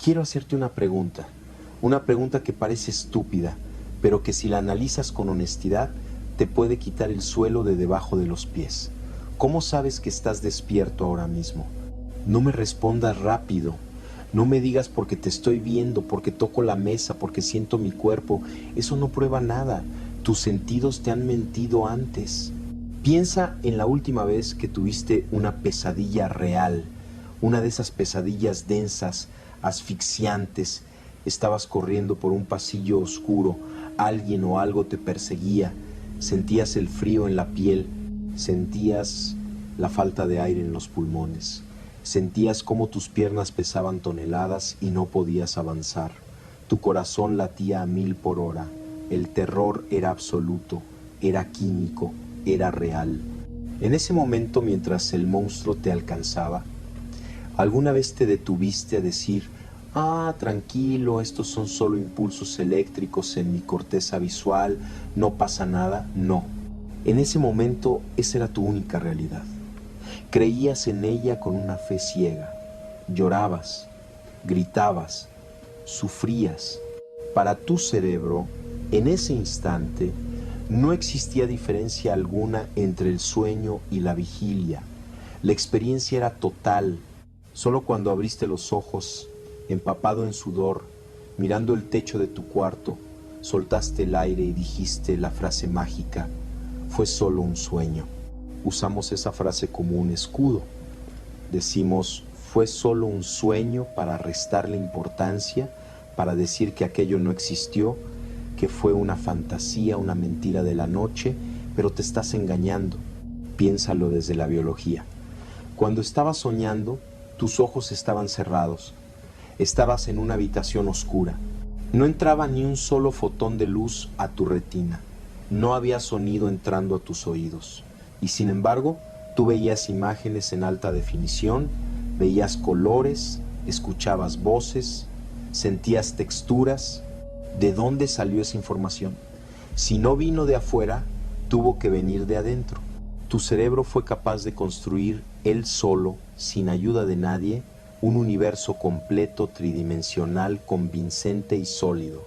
quiero hacerte una pregunta que parece estúpida, pero que si la analizas con honestidad, te puede quitar el suelo de debajo de los pies. ¿Cómo sabes que estás despierto ahora mismo? No me respondas rápido. No me digas porque te estoy viendo, porque toco la mesa, porque siento mi cuerpo. Eso no prueba nada. Tus sentidos te han mentido antes. Piensa en la última vez que tuviste una pesadilla real, una de esas pesadillas densas, asfixiantes. Estabas corriendo por un pasillo oscuro, alguien o algo te perseguía, sentías el frío en la piel, sentías la falta de aire en los pulmones, sentías cómo tus piernas pesaban toneladas y no podías avanzar. Tu corazón latía a 1000 por hora. El terror era absoluto, era químico, era real. En ese momento, mientras el monstruo te alcanzaba, ¿alguna vez te detuviste a decir: tranquilo, estos son solo impulsos eléctricos en mi corteza visual, no pasa nada? No. En ese momento, esa era tu única realidad. Creías en ella con una fe ciega. Llorabas, gritabas, sufrías. Para tu cerebro, en ese instante, no existía diferencia alguna entre el sueño y la vigilia. La experiencia era total. Solo cuando abriste los ojos, empapado en sudor, mirando el techo de tu cuarto, soltaste el aire y dijiste la frase mágica: fue solo un sueño. Usamos esa frase como un escudo. Decimos: fue solo un sueño, para restarle importancia, para decir que aquello no existió, que fue una fantasía, una mentira de la noche, pero te estás engañando. Piénsalo desde la biología. Cuando estabas soñando, tus ojos estaban cerrados. Estabas en una habitación oscura. No entraba ni un solo fotón de luz a tu retina. No había sonido entrando a tus oídos. Y sin embargo, tú veías imágenes en alta definición, veías colores, escuchabas voces, sentías texturas. ¿De dónde salió esa información? Si no vino de afuera, tuvo que venir de adentro. Tu cerebro fue capaz de construir él solo, sin ayuda de nadie, un universo completo, tridimensional, convincente y sólido.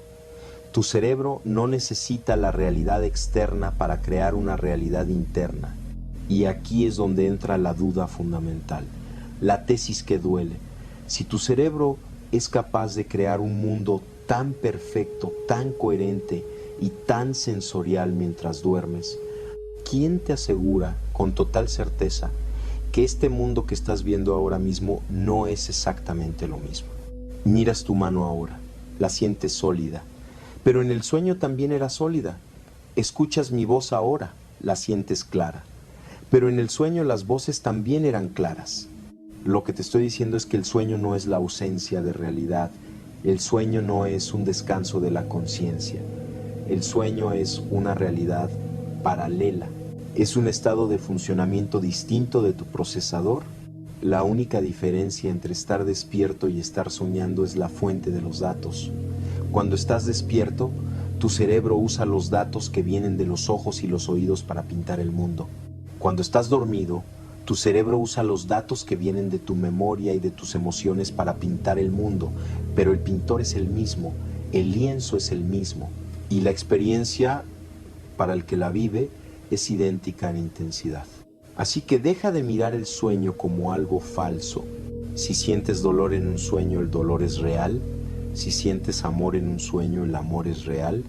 Tu cerebro no necesita la realidad externa para crear una realidad interna. Y aquí es donde entra la duda fundamental, la tesis que duele. Si tu cerebro es capaz de crear un mundo tan perfecto, tan coherente y tan sensorial mientras duermes, ¿quién te asegura con total certeza que este mundo que estás viendo ahora mismo no es exactamente lo mismo? Miras tu mano ahora, la sientes sólida, pero en el sueño también era sólida. Escuchas mi voz ahora, la sientes clara, pero en el sueño las voces también eran claras. Lo que te estoy diciendo es que el sueño no es la ausencia de realidad. El sueño no es un descanso de la conciencia. El sueño es una realidad paralela. Es un estado de funcionamiento distinto de tu procesador. La única diferencia entre estar despierto y estar soñando es la fuente de los datos. Cuando estás despierto, tu cerebro usa los datos que vienen de los ojos y los oídos para pintar el mundo. Cuando estás dormido, tu cerebro usa los datos que vienen de tu memoria y de tus emociones para pintar el mundo, pero el pintor es el mismo, el lienzo es el mismo, y la experiencia, para el que la vive, es idéntica en intensidad. Así que deja de mirar el sueño como algo falso. Si sientes dolor en un sueño, el dolor es real. Si sientes amor en un sueño, el amor es real.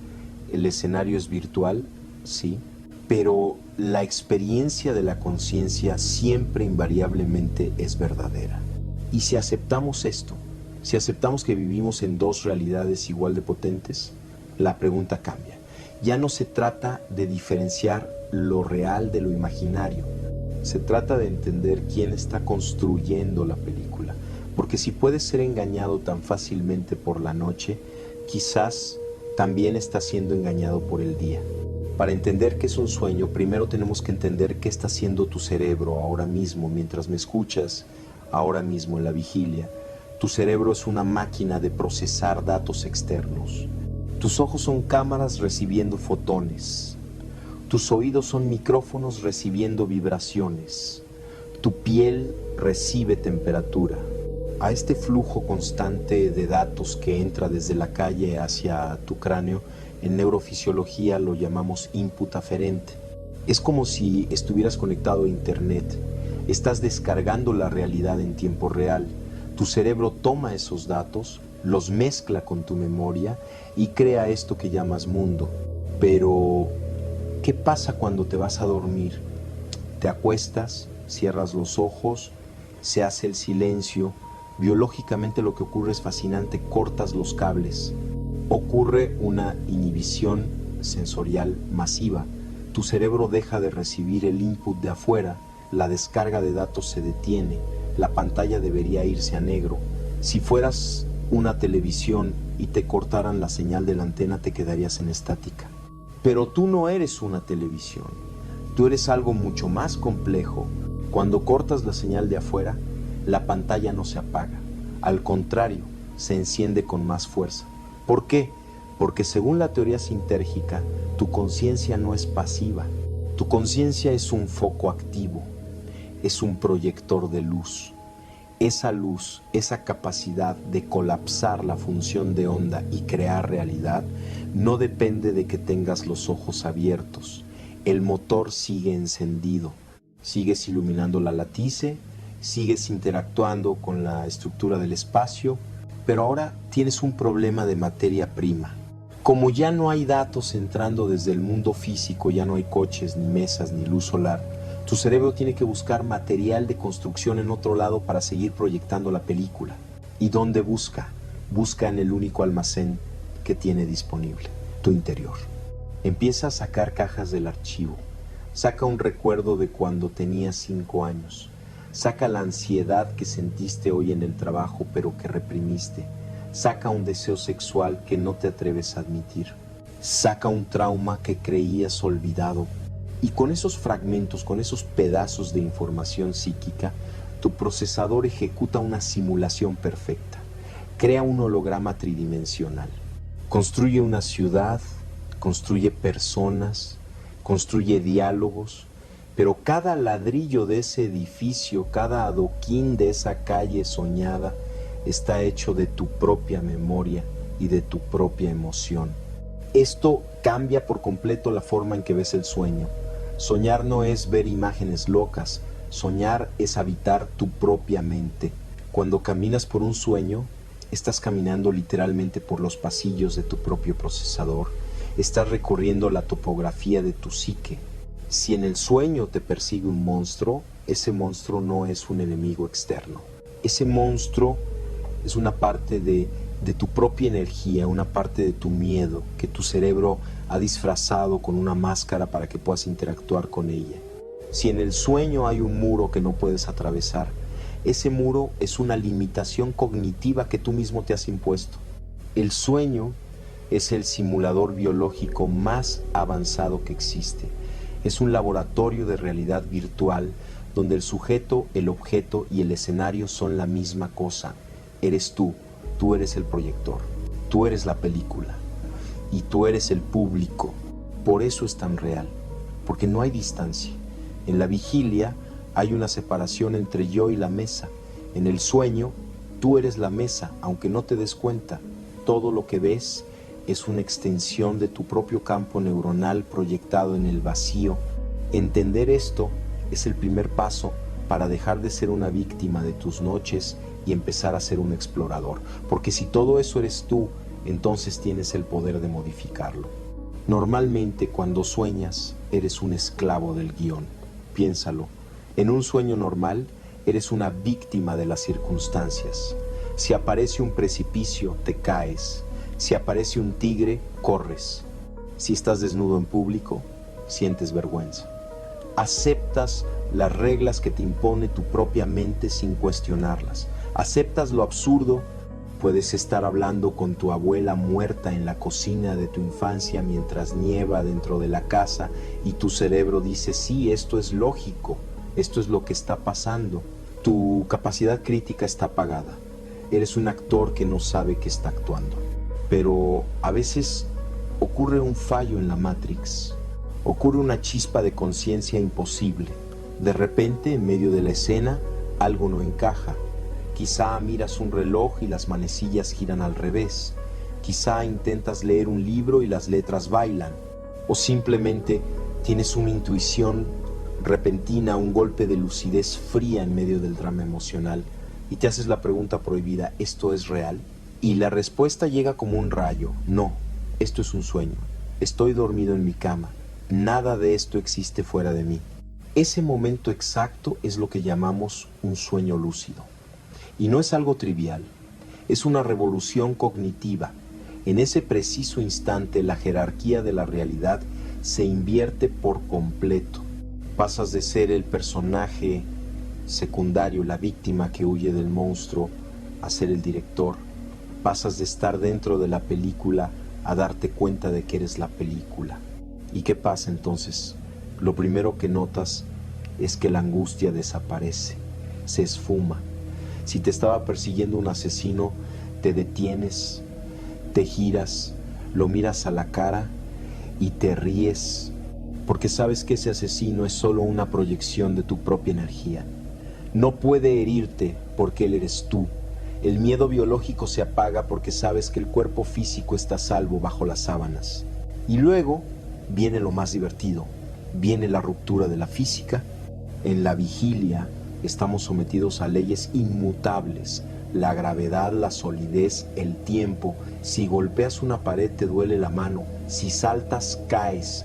El escenario es virtual, sí, pero la experiencia de la conciencia siempre invariablemente es verdadera. Y si aceptamos esto, si aceptamos que vivimos en dos realidades igual de potentes, la pregunta cambia. Ya no se trata de diferenciar lo real de lo imaginario. Se trata de entender quién está construyendo la película. Porque si puedes ser engañado tan fácilmente por la noche, quizás también estás siendo engañado por el día. Para entender qué es un sueño, primero tenemos que entender qué está haciendo tu cerebro ahora mismo, mientras me escuchas, ahora mismo en la vigilia. Tu cerebro es una máquina de procesar datos externos. Tus ojos son cámaras recibiendo fotones. Tus oídos son micrófonos recibiendo vibraciones. Tu piel recibe temperatura. a este flujo constante de datos que entra desde la calle hacia tu cráneo, en neurofisiología lo llamamos input aferente. Es como si estuvieras conectado a internet. Estás descargando la realidad en tiempo real. Tu cerebro toma esos datos, los mezcla con tu memoria y crea esto que llamas mundo. Pero, ¿qué pasa cuando te vas a dormir? Te acuestas, cierras los ojos, se hace el silencio. Biológicamente lo que ocurre es fascinante, cortas los cables. Ocurre una inhibición sensorial masiva. Tu cerebro deja de recibir el input de afuera, la descarga de datos se detiene, la pantalla debería irse a negro. Si fueras una televisión y te cortaran la señal de la antena, te quedarías en estática. Pero tú no eres una televisión, tú eres algo mucho más complejo. Cuando cortas la señal de afuera, la pantalla no se apaga, al contrario, se enciende con más fuerza. ¿Por qué? Porque según la teoría sintérgica, tu conciencia no es pasiva, tu conciencia es un foco activo, es un proyector de luz. Esa luz, esa capacidad de colapsar la función de onda y crear realidad, no depende de que tengas los ojos abiertos. El motor sigue encendido, sigues iluminando la latice, sigues interactuando con la estructura del espacio, pero ahora tienes un problema de materia prima. Como ya no hay datos entrando desde el mundo físico, ya no hay coches, ni mesas, ni luz solar, tu cerebro tiene que buscar material de construcción en otro lado para seguir proyectando la película. ¿Y dónde busca? Busca en el único almacén que tiene disponible, tu interior. Empieza a sacar cajas del archivo. Saca un recuerdo de cuando tenías 5 años. Saca la ansiedad que sentiste hoy en el trabajo pero que reprimiste. Saca un deseo sexual que no te atreves a admitir. Saca un trauma que creías olvidado. Y con esos fragmentos, con esos pedazos de información psíquica, tu procesador ejecuta una simulación perfecta. Crea un holograma tridimensional. Construye una ciudad, construye personas, construye diálogos, pero cada ladrillo de ese edificio, cada adoquín de esa calle soñada, está hecho de tu propia memoria y de tu propia emoción. Esto cambia por completo la forma en que ves el sueño. Soñar no es ver imágenes locas, soñar es habitar tu propia mente. Cuando caminas por un sueño, estás caminando literalmente por los pasillos de tu propio procesador. Estás recorriendo la topografía de tu psique. Si en el sueño te persigue un monstruo, ese monstruo no es un enemigo externo. Ese monstruo es una parte de tu propia energía, una parte de tu miedo que tu cerebro ha disfrazado con una máscara para que puedas interactuar con ella. Si en el sueño hay un muro que no puedes atravesar, ese muro es una limitación cognitiva que tú mismo te has impuesto. El sueño es el simulador biológico más avanzado que existe. Es un laboratorio de realidad virtual donde el sujeto, el objeto y el escenario son la misma cosa. Eres tú eres el proyector, tú eres la película y tú eres el público. Por eso es tan real, porque no hay distancia. En la vigilia hay una separación entre yo y la mesa. En el sueño, tú eres la mesa, aunque no te des cuenta. Todo lo que ves es una extensión de tu propio campo neuronal proyectado en el vacío. Entender esto es el primer paso para dejar de ser una víctima de tus noches y empezar a ser un explorador. Porque si todo eso eres tú, entonces tienes el poder de modificarlo. Normalmente cuando sueñas, eres un esclavo del guión. Piénsalo. En un sueño normal, eres una víctima de las circunstancias. Si aparece un precipicio, te caes. Si aparece un tigre, corres. Si estás desnudo en público, sientes vergüenza. Aceptas las reglas que te impone tu propia mente sin cuestionarlas. Aceptas lo absurdo. Puedes estar hablando con tu abuela muerta en la cocina de tu infancia mientras nieva dentro de la casa y tu cerebro dice, sí, esto es lógico, esto es lo que está pasando. Tu capacidad crítica está apagada. Eres un actor que no sabe que está actuando. Pero a veces ocurre un fallo en la Matrix. Ocurre una chispa de conciencia imposible. De repente, en medio de la escena, algo no encaja. Quizá miras un reloj y las manecillas giran al revés. Quizá intentas leer un libro y las letras bailan. O simplemente tienes una intuición repentina, un golpe de lucidez fría en medio del drama emocional y te haces la pregunta prohibida: ¿esto es real? Y la respuesta llega como un rayo: no, esto es un sueño. Estoy dormido en mi cama. Nada de esto existe fuera de mí. Ese momento exacto es lo que llamamos un sueño lúcido. Y no es algo trivial, es una revolución cognitiva. En ese preciso instante la jerarquía de la realidad se invierte por completo. Pasas de ser el personaje secundario, la víctima que huye del monstruo, a ser el director. Pasas de estar dentro de la película a darte cuenta de que eres la película. ¿Y qué pasa entonces? Lo primero que notas es que la angustia desaparece, se esfuma. Si te estaba persiguiendo un asesino, te detienes, te giras, lo miras a la cara y te ríes, porque sabes que ese asesino es solo una proyección de tu propia energía. No puede herirte porque él eres tú. El miedo biológico se apaga porque sabes que el cuerpo físico está a salvo bajo las sábanas. Y luego viene lo más divertido, viene la ruptura de la física. En la vigilia estamos sometidos a leyes inmutables: la gravedad, la solidez, el tiempo. Si golpeas una pared te duele la mano, si saltas caes.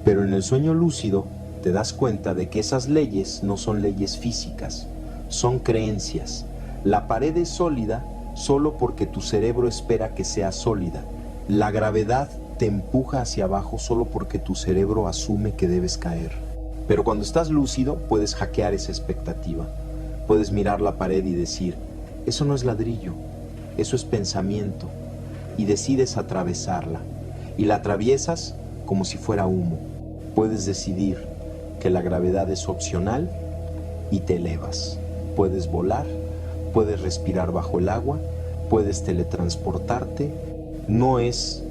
Pero en el sueño lúcido te das cuenta de que esas leyes no son leyes físicas, son creencias. La pared es sólida solo porque tu cerebro espera que sea sólida. La gravedad te empuja hacia abajo solo porque tu cerebro asume que debes caer. Pero cuando estás lúcido puedes hackear esa expectativa. Puedes mirar la pared y decir: eso no es ladrillo, eso es pensamiento. Y decides atravesarla. Y la atraviesas como si fuera humo. Puedes decidir que la gravedad es opcional y te elevas. Puedes volar, puedes respirar bajo el agua, puedes teletransportarte. No es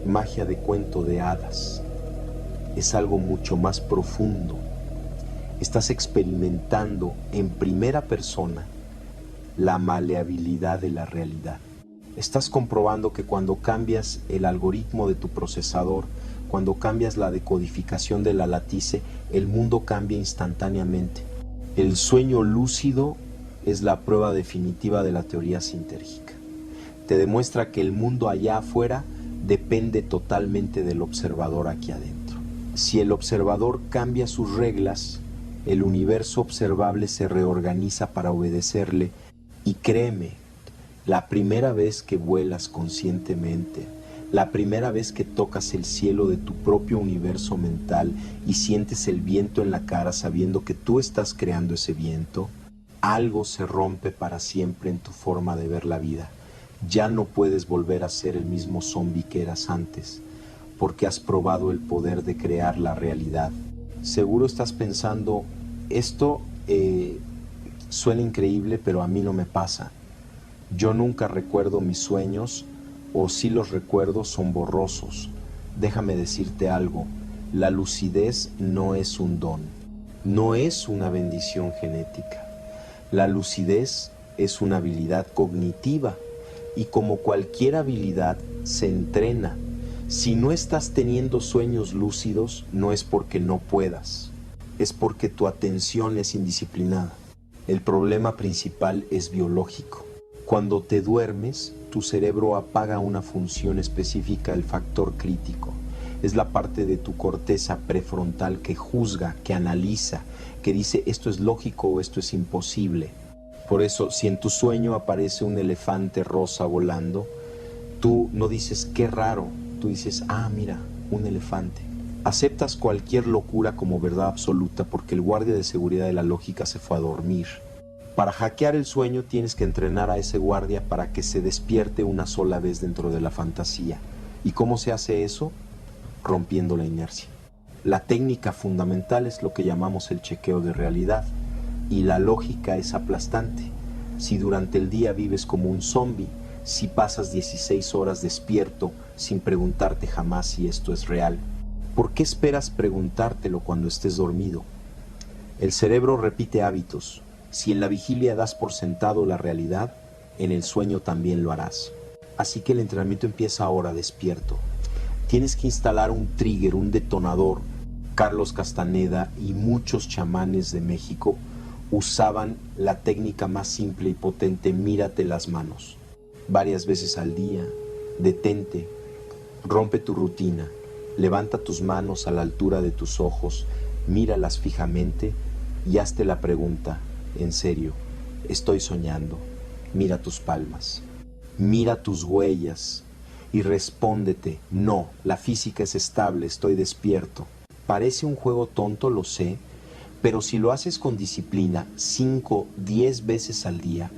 magia de cuento de hadas, es algo mucho más profundo. Estás experimentando en primera persona la maleabilidad de la realidad. Estás comprobando que cuando cambias el algoritmo de tu procesador, cuando cambias la decodificación de la latice, el mundo cambia instantáneamente. El sueño lúcido es la prueba definitiva de la teoría sintérgica. Te demuestra que el mundo allá afuera depende totalmente del observador aquí adentro. Si el observador cambia sus reglas, el universo observable se reorganiza para obedecerle. Y créeme, la primera vez que vuelas conscientemente, la primera vez que tocas el cielo de tu propio universo mental y sientes el viento en la cara sabiendo que tú estás creando ese viento, algo se rompe para siempre en tu forma de ver la vida. Ya no puedes volver a ser el mismo zombi que eras antes, porque has probado el poder de crear la realidad. Seguro estás pensando: esto suena increíble, pero a mí no me pasa. Yo nunca recuerdo mis sueños, o si los recuerdo son borrosos. Déjame decirte algo: la lucidez no es un don, no es una bendición genética. La lucidez es una habilidad cognitiva y como cualquier habilidad se entrena. Si no estás teniendo sueños lúcidos, no es porque no puedas, es porque tu atención es indisciplinada. El problema principal es biológico. Cuando te duermes, tu cerebro apaga una función específica, el factor crítico. Es la parte de tu corteza prefrontal que juzga, que analiza, que dice: esto es lógico o esto es imposible. Por eso, si en tu sueño aparece un elefante rosa volando, tú no dices qué raro, tú dices: ah, mira, un elefante. Aceptas cualquier locura como verdad absoluta porque el guardia de seguridad de la lógica se fue a dormir. Para hackear el sueño tienes que entrenar a ese guardia para que se despierte una sola vez dentro de la fantasía. ¿Y cómo se hace eso? Rompiendo la inercia. La técnica fundamental es lo que llamamos el chequeo de realidad. Y la lógica es aplastante. Si durante el día vives como un zombi, si pasas 16 horas despierto sin preguntarte jamás si esto es real, ¿por qué esperas preguntártelo cuando estés dormido? El cerebro repite hábitos. Si en la vigilia das por sentado la realidad, en el sueño también lo harás. Así que el entrenamiento empieza ahora, despierto. Tienes que instalar un trigger, un detonador. Carlos Castaneda y muchos chamanes de México usaban la técnica más simple y potente: mírate las manos. Varias veces al día, detente, rompe tu rutina, levanta tus manos a la altura de tus ojos, míralas fijamente y hazte la pregunta: en serio, ¿estoy soñando? Mira tus palmas, mira tus huellas y respóndete: no, la física es estable, estoy despierto. Parece un juego tonto, lo sé, pero si lo haces con disciplina 5, 10 veces al día,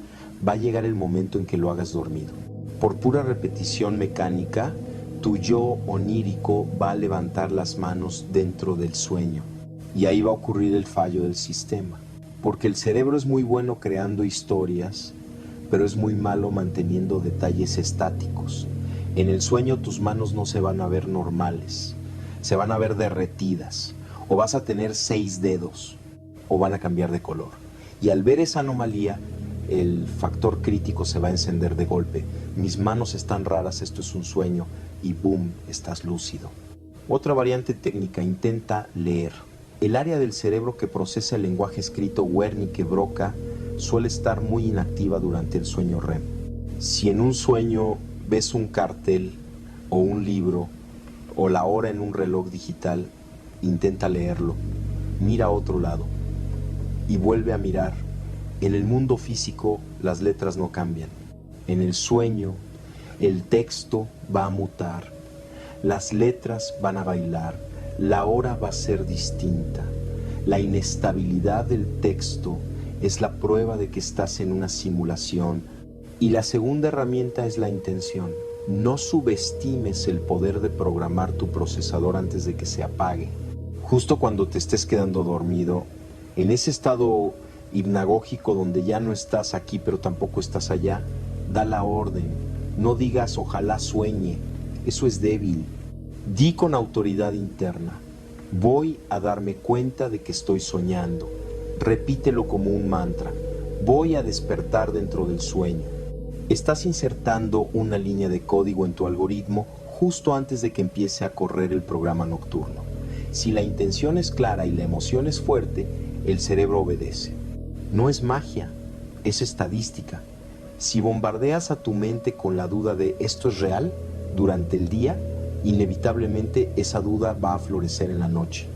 va a llegar el momento en que lo hagas dormido. Por pura repetición mecánica, tu yo onírico va a levantar las manos dentro del sueño y ahí va a ocurrir el fallo del sistema, porque el cerebro es muy bueno creando historias, pero es muy malo manteniendo detalles estáticos. En el sueño tus manos no se van a ver normales, se van a ver derretidas, o vas a tener 6 dedos, o van a cambiar de color. Y al ver esa anomalía, el factor crítico se va a encender de golpe. Mis manos están raras, esto es un sueño, y boom, estás lúcido. Otra variante técnica: intenta leer. El área del cerebro que procesa el lenguaje escrito, Wernicke-Broca, suele estar muy inactiva durante el sueño REM. Si en un sueño ves un cartel o un libro o la hora en un reloj digital, intenta leerlo. Mira a otro lado y vuelve a mirar. En el mundo físico las letras no cambian. En el sueño el texto va a mutar, las letras van a bailar, la hora va a ser distinta. La inestabilidad del texto es la prueba de que estás en una simulación. Y la segunda herramienta es la intención. No subestimes el poder de programar tu procesador antes de que se apague. Justo cuando te estés quedando dormido, en ese estado hipnagógico donde ya no estás aquí pero tampoco estás allá, da la orden. No digas ojalá sueñe, eso es débil. Di con autoridad interna: voy a darme cuenta de que estoy soñando. Repítelo como un mantra: voy a despertar dentro del sueño. Estás insertando una línea de código en tu algoritmo justo antes de que empiece a correr el programa nocturno. Si la intención es clara y la emoción es fuerte, el cerebro obedece. No es magia, es estadística. Si bombardeas a tu mente con la duda de ¿esto es real? Durante el día, inevitablemente esa duda va a florecer en la noche.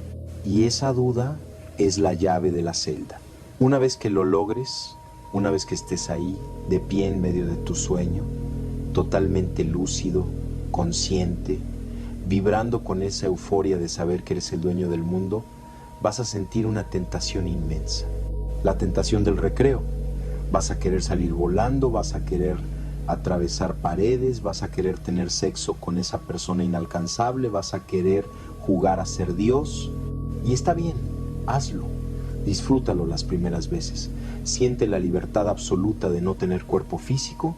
Y esa duda es la llave de la celda. Una vez que lo logres, una vez que estés ahí, de pie en medio de tu sueño, totalmente lúcido, consciente, vibrando con esa euforia de saber que eres el dueño del mundo, vas a sentir una tentación inmensa. La tentación del recreo. Vas a querer salir volando, vas a querer atravesar paredes, vas a querer tener sexo con esa persona inalcanzable, vas a querer jugar a ser Dios. Y está bien, hazlo. Disfrútalo las primeras veces. Siente la libertad absoluta de no tener cuerpo físico,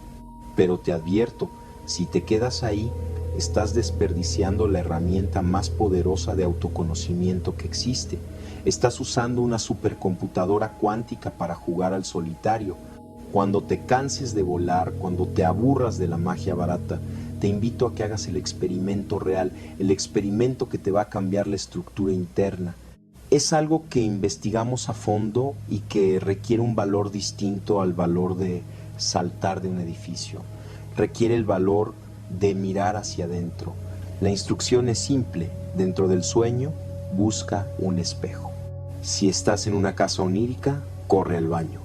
pero te advierto, si te quedas ahí, estás desperdiciando la herramienta más poderosa de autoconocimiento que existe. Estás usando una supercomputadora cuántica para jugar al solitario. Cuando te canses de volar, cuando te aburras de la magia barata, te invito a que hagas el experimento real, el experimento que te va a cambiar la estructura interna. Es algo que investigamos a fondo y que requiere un valor distinto al valor de saltar de un edificio. Requiere el valor de mirar hacia adentro. La instrucción es simple: dentro del sueño, busca un espejo. Si estás en una casa onírica, corre al baño.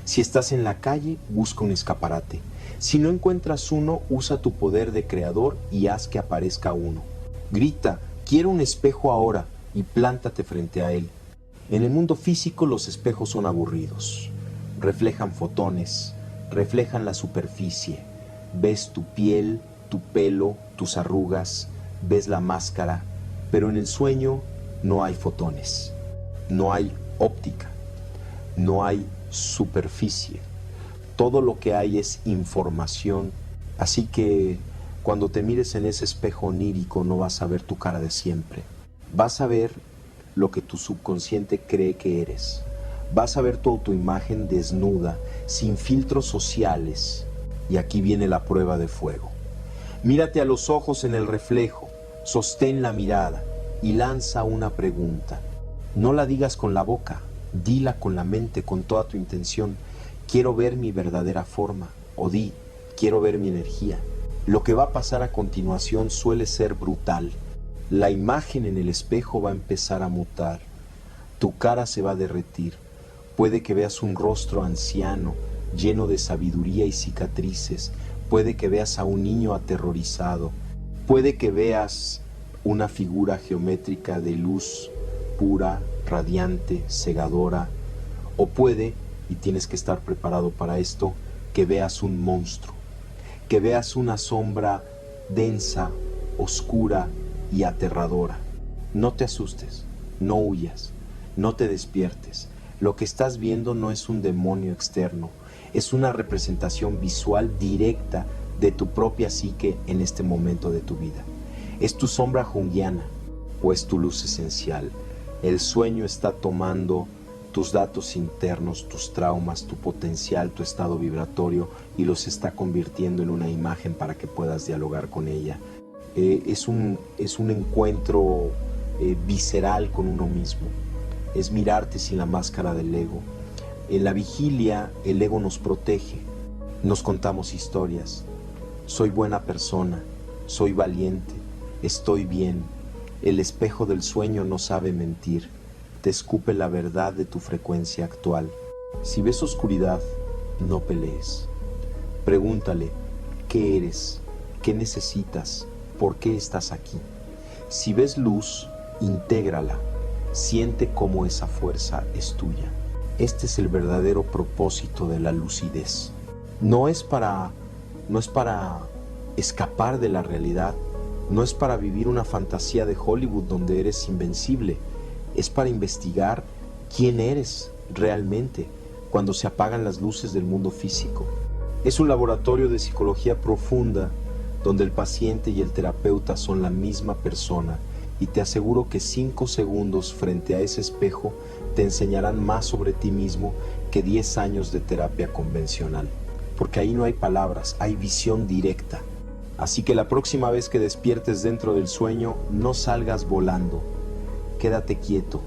Si estás en la calle, busca un escaparate. Si no encuentras uno, usa tu poder de creador y haz que aparezca uno. Grita: quiero un espejo ahora, y plántate frente a él. En el mundo físico los espejos son aburridos. Reflejan fotones, reflejan la superficie. Ves tu piel, tu pelo, tus arrugas, ves la máscara, pero en el sueño no hay fotones, no hay óptica, no hay superficie. Todo lo que hay es información. Así que cuando te mires en ese espejo onírico no vas a ver tu cara de siempre. Vas a ver lo que tu subconsciente cree que eres. Vas a ver tu autoimagen desnuda, sin filtros sociales. Y aquí viene la prueba de fuego. Mírate a los ojos en el reflejo, sostén la mirada y lanza una pregunta. No la digas con la boca, dila con la mente, con toda tu intención. Quiero ver mi verdadera forma, o di, quiero ver mi energía. Lo que va a pasar a continuación suele ser brutal. La imagen en el espejo va a empezar a mutar. Tu cara se va a derretir. Puede que veas un rostro anciano, lleno de sabiduría y cicatrices. Puede que veas a un niño aterrorizado. Puede que veas una figura geométrica de luz pura, radiante, cegadora. O puede, y tienes que estar preparado para esto, que veas un monstruo. Que veas una sombra densa, oscura y aterradora. No te asustes, no huyas, no te despiertes. Lo que estás viendo no es un demonio externo, es una representación visual directa de tu propia psique en este momento de tu vida. Es tu sombra junguiana o es tu luz esencial. El sueño está tomando tus datos internos, tus traumas, tu potencial, tu estado vibratorio y los está convirtiendo en una imagen para que puedas dialogar con ella. Es un encuentro visceral con uno mismo. Es mirarte sin la máscara del ego. En la vigilia el ego nos protege, nos contamos historias. Soy buena persona, soy valiente, estoy bien. El espejo del sueño no sabe mentir, te escupe la verdad de tu frecuencia actual. Si ves oscuridad, no pelees. Pregúntale, ¿qué eres? ¿Qué necesitas? ¿Por qué estás aquí? Si ves luz, intégrala. Siente cómo esa fuerza es tuya. Este es el verdadero propósito de la lucidez. No es para escapar de la realidad, no es para vivir una fantasía de Hollywood donde eres invencible, es para investigar quién eres realmente cuando se apagan las luces del mundo físico. Es un laboratorio de psicología profunda donde el paciente y el terapeuta son la misma persona. Y te aseguro que 5 segundos frente a ese espejo te enseñarán más sobre ti mismo que 10 años de terapia convencional. Porque ahí no hay palabras, hay visión directa. Así que la próxima vez que despiertes dentro del sueño, no salgas volando. Quédate quieto,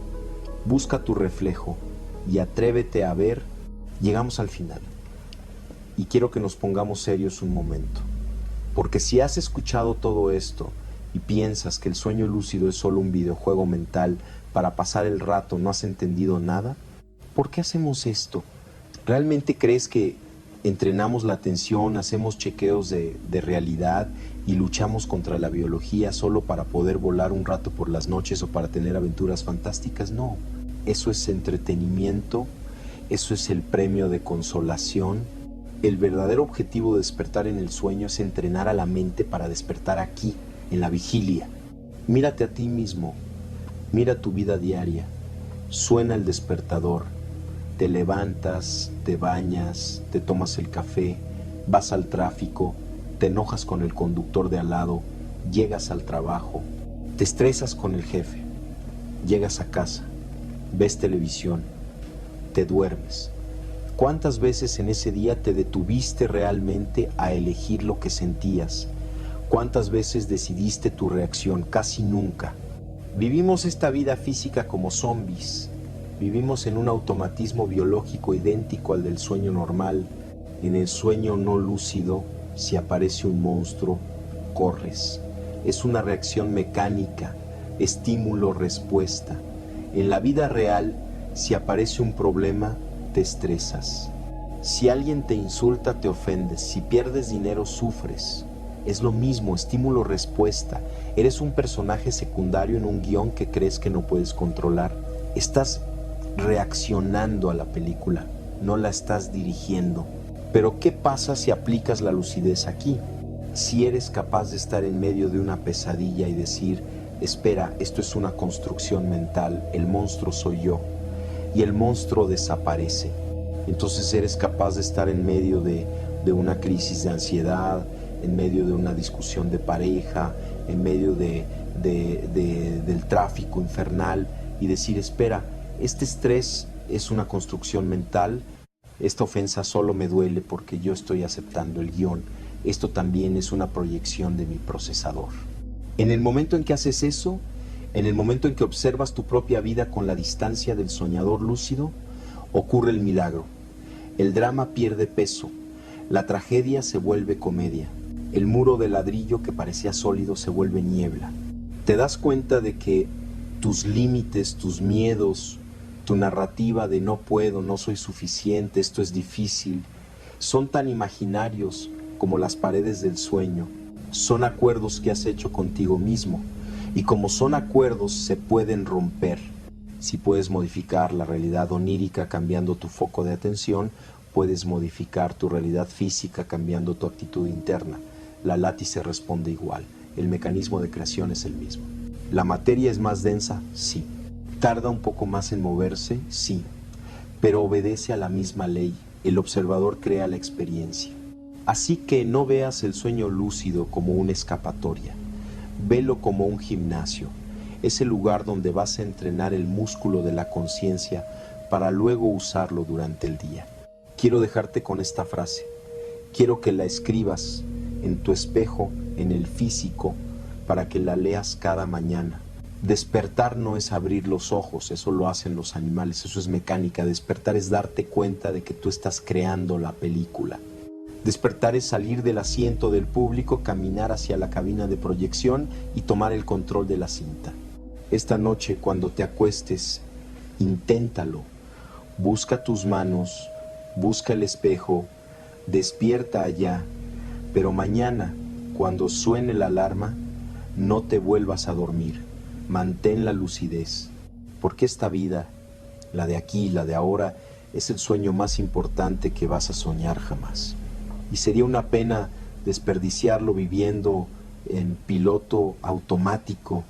busca tu reflejo y atrévete a ver. Llegamos al final. Y quiero que nos pongamos serios un momento. Porque si has escuchado todo esto y piensas que el sueño lúcido es solo un videojuego mental para pasar el rato, no has entendido nada, ¿por qué hacemos esto? ¿Realmente crees que entrenamos la atención, hacemos chequeos de realidad y luchamos contra la biología solo para poder volar un rato por las noches o para tener aventuras fantásticas? No, eso es entretenimiento, eso es el premio de consolación. El verdadero objetivo de despertar en el sueño es entrenar a la mente para despertar aquí, en la vigilia. Mírate a ti mismo, mira tu vida diaria, suena el despertador, te levantas, te bañas, te tomas el café, vas al tráfico, te enojas con el conductor de al lado, llegas al trabajo, te estresas con el jefe, llegas a casa, ves televisión, te duermes. ¿Cuántas veces en ese día te detuviste realmente a elegir lo que sentías? ¿Cuántas veces decidiste tu reacción? Casi nunca. Vivimos esta vida física como zombies. Vivimos en un automatismo biológico idéntico al del sueño normal. En el sueño no lúcido, si aparece un monstruo, corres. Es una reacción mecánica, estímulo-respuesta. En la vida real, si aparece un problema, te estresas. Si alguien te insulta, te ofendes. Si pierdes dinero, sufres. Es lo mismo, estímulo-respuesta. Eres un personaje secundario en un guión que crees que no puedes controlar. Estás reaccionando a la película, no la estás dirigiendo. Pero ¿qué pasa si aplicas la lucidez aquí? Si eres capaz de estar en medio de una pesadilla y decir, espera, esto es una construcción mental, el monstruo soy yo, y el monstruo desaparece. Entonces eres capaz de estar en medio de una crisis de ansiedad, en medio de una discusión de pareja, en medio del tráfico infernal y decir, espera, este estrés es una construcción mental. Esta ofensa solo me duele porque yo estoy aceptando el guión. Esto también es una proyección de mi procesador. En el momento en que haces eso, en el momento en que observas tu propia vida con la distancia del soñador lúcido, ocurre el milagro. El drama pierde peso, la tragedia se vuelve comedia. El muro de ladrillo que parecía sólido se vuelve niebla. Te das cuenta de que tus límites, tus miedos, tu narrativa de no puedo, no soy suficiente, esto es difícil, son tan imaginarios como las paredes del sueño. Son acuerdos que has hecho contigo mismo, y como son acuerdos se pueden romper. Si puedes modificar la realidad onírica cambiando tu foco de atención, puedes modificar tu realidad física cambiando tu actitud interna. La látice responde igual, el mecanismo de creación es el mismo. ¿La materia es más densa? Sí. ¿Tarda un poco más en moverse? Sí. Pero obedece a la misma ley. El observador crea la experiencia. Así que no veas el sueño lúcido como una escapatoria. Velo como un gimnasio. Es el lugar donde vas a entrenar el músculo de la conciencia para luego usarlo durante el día. Quiero dejarte con esta frase. Quiero que la escribas en tu espejo, en el físico, para que la leas cada mañana. Despertar no es abrir los ojos, eso lo hacen los animales, eso es mecánica. Despertar es darte cuenta de que tú estás creando la película. Despertar es salir del asiento del público, caminar hacia la cabina de proyección y tomar el control de la cinta. Esta noche, cuando te acuestes, inténtalo. Busca tus manos, busca el espejo, despierta allá, pero mañana, cuando suene la alarma, no te vuelvas a dormir. Mantén la lucidez, porque esta vida, la de aquí, la de ahora, es el sueño más importante que vas a soñar jamás. Y sería una pena desperdiciarlo viviendo en piloto automático,